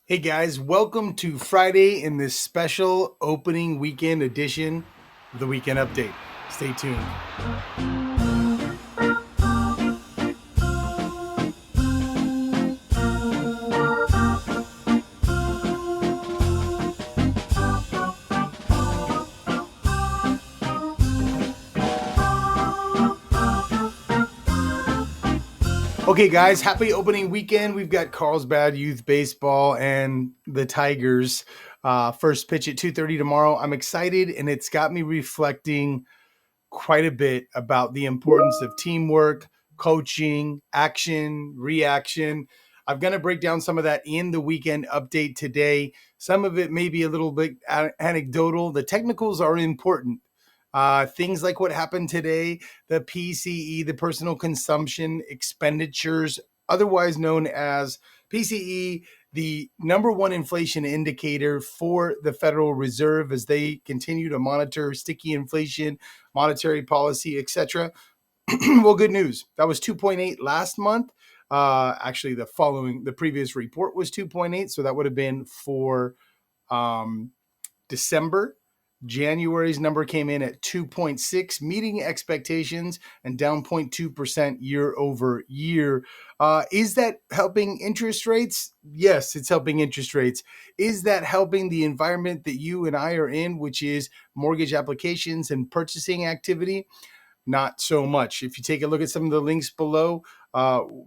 Hey guys, welcome to Friday in this special opening weekend edition of the Weekend Update. Stay tuned. Okay, guys, happy opening weekend. We've got Carlsbad Youth Baseball and the Tigers. First pitch at 2:30 tomorrow. I'm excited, and it's got me reflecting quite a bit about the importance of teamwork, coaching, action, reaction. I'm going to break down some of that in the weekend update today. Some of it may be a little bit anecdotal. The technicals are important. Things like what happened today, the PCE, the personal consumption expenditures, otherwise known as PCE, the number one inflation indicator for the Federal Reserve as they continue to monitor sticky inflation, monetary policy, etc. Well, good news. That was 2.8 last month. Actually, the previous report was 2.8, so that would have been for December. January's number came in at 2.6, meeting expectations and down 0.2% year over year. Is that helping interest rates? Yes, it's helping interest rates. Is that helping the environment that you and I are in, which is mortgage applications and purchasing activity? Not so much. If you take a look at some of the links below,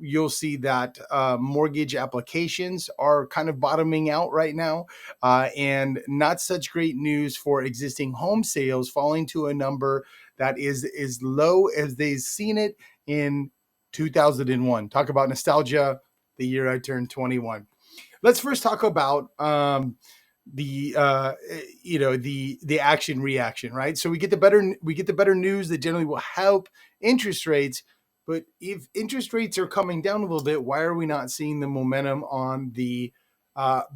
you'll see that mortgage applications are kind of bottoming out right now, and not such great news for existing home sales, falling to a number that is as low as they've seen it in 2001. Talk about nostalgia, the year I turned 21. Let's first talk about the action reaction, right? So we get the better news that generally will help interest rates. But if interest rates are coming down a little bit, why are we not seeing the momentum on the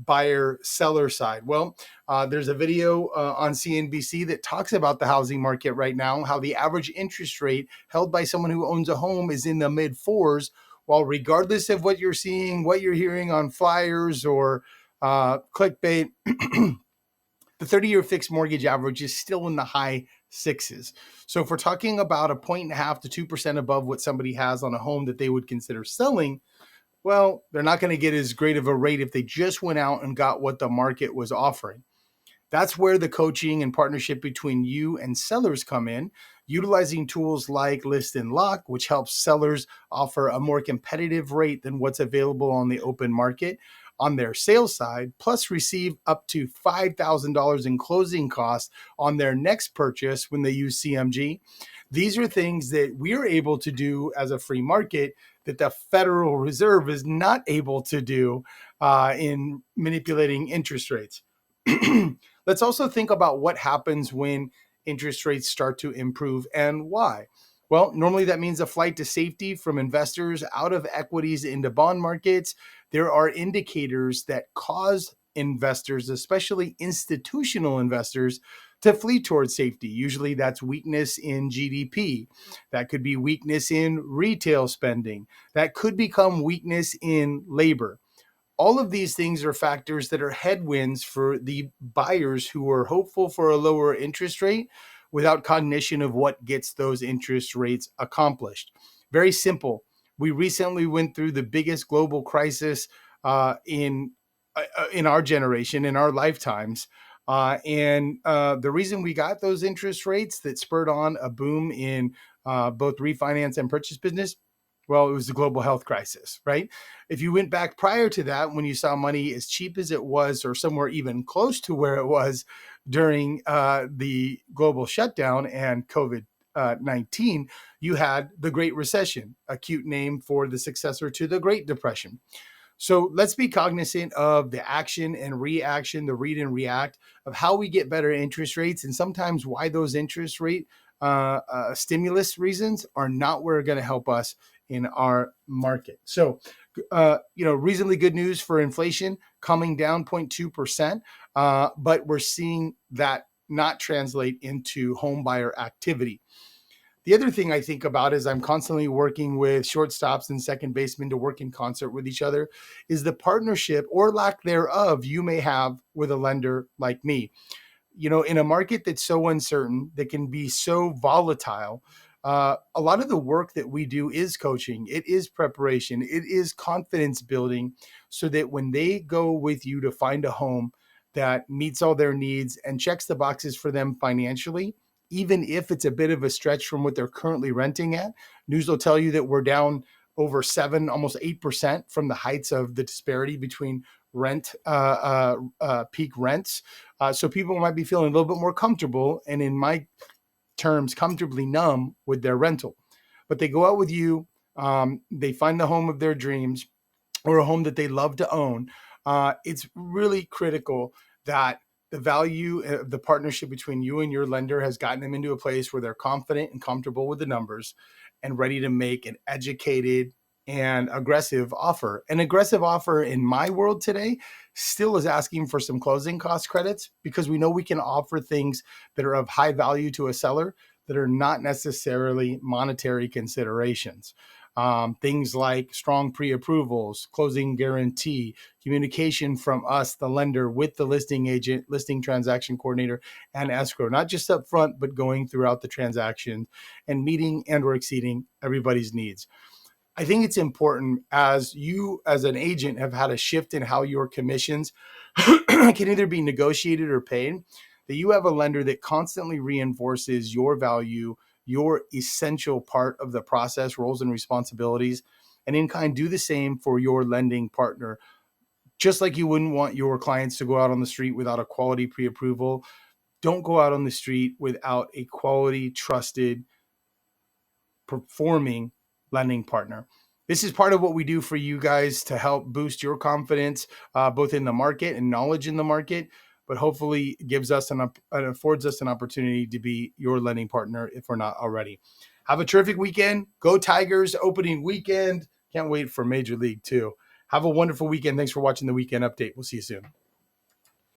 buyer seller side? Well, there's a video on CNBC that talks about the housing market right now, how the average interest rate held by someone who owns a home is in the mid fours, while regardless of what you're seeing, what you're hearing on flyers or clickbait, the 30-year fixed mortgage average is still in the high sixes. So if we're talking about a 1.5% to 2% above what somebody has on a home that they would consider selling, well, they're not going to get as great of a rate if they just went out and got what the market was offering. That's where the coaching and partnership between you and sellers come in, utilizing tools like List and Lock, which helps sellers offer a more competitive rate than what's available on the open market on their sales side, plus receive up to $5,000 in closing costs on their next purchase when they use CMG. These are things that we're able to do as a free market that the Federal Reserve is not able to do in manipulating interest rates. Let's also think about what happens when interest rates start to improve and why. Well, normally that means a flight to safety from investors out of equities into bond markets. There are indicators that cause investors, especially institutional investors, to flee towards safety. Usually that's weakness in GDP. That could be weakness in retail spending. That could become weakness in labor. All of these things are factors that are headwinds for the buyers who are hopeful for a lower interest rate without cognition of what gets those interest rates accomplished. Very simple. We recently went through the biggest global crisis in our generation, in our lifetimes. And the reason we got those interest rates that spurred on a boom in both refinance and purchase business, well, it was the global health crisis, right? If you went back prior to that, when you saw money as cheap as it was, or somewhere even close to where it was during the global shutdown and COVID 19, you had the Great Recession, a cute name for the successor to the Great Depression. So let's be cognizant of the action and reaction, the read and react of how we get better interest rates, and sometimes why those interest rate stimulus reasons are not where going to help us in our market. So, reasonably good news for inflation coming down 0.2%, but we're seeing that not translate into home buyer activity. The other thing I think about is I'm constantly working with shortstops and second basemen to work in concert with each other is the partnership or lack thereof you may have with a lender like me. In a market that's so uncertain, that can be so volatile, a lot of the work that we do is coaching, it is preparation, it is confidence building, so that when they go with you to find a home that meets all their needs and checks the boxes for them financially, even if it's a bit of a stretch from what they're currently renting at. News will tell you that we're down over 7, almost 8% from the heights of the disparity between peak rents. So people might be feeling a little bit more comfortable, and in my terms, comfortably numb with their rental. But they go out with you, they find the home of their dreams or a home that they love to own. It's really critical that the value of the partnership between you and your lender has gotten them into a place where they're confident and comfortable with the numbers and ready to make an educated and aggressive offer. An aggressive offer in my world today still is asking for some closing cost credits, because we know we can offer things that are of high value to a seller that are not necessarily monetary considerations. Things like strong pre-approvals, closing guarantee, communication from us, the lender, with the listing agent, listing transaction coordinator, and escrow, not just up front, but going throughout the transaction, and meeting and or exceeding everybody's needs. I think it's important, as you as an agent have had a shift in how your commissions can either be negotiated or paid, that you have a lender that constantly reinforces your value, your essential part of the process, roles and responsibilities, and in kind do the same for your lending partner. Just like you wouldn't want your clients to go out on the street without a quality pre-approval, don't go out on the street without a quality, trusted, performing lending partner. This is part of what we do for you guys to help boost your confidence, both in the market and knowledge in the market, but hopefully gives us affords us an opportunity to be your lending partner if we're not already. Have a terrific weekend. Go Tigers, opening weekend. Can't wait for Major League too. Have a wonderful weekend. Thanks for watching the Weekend Update. We'll see you soon.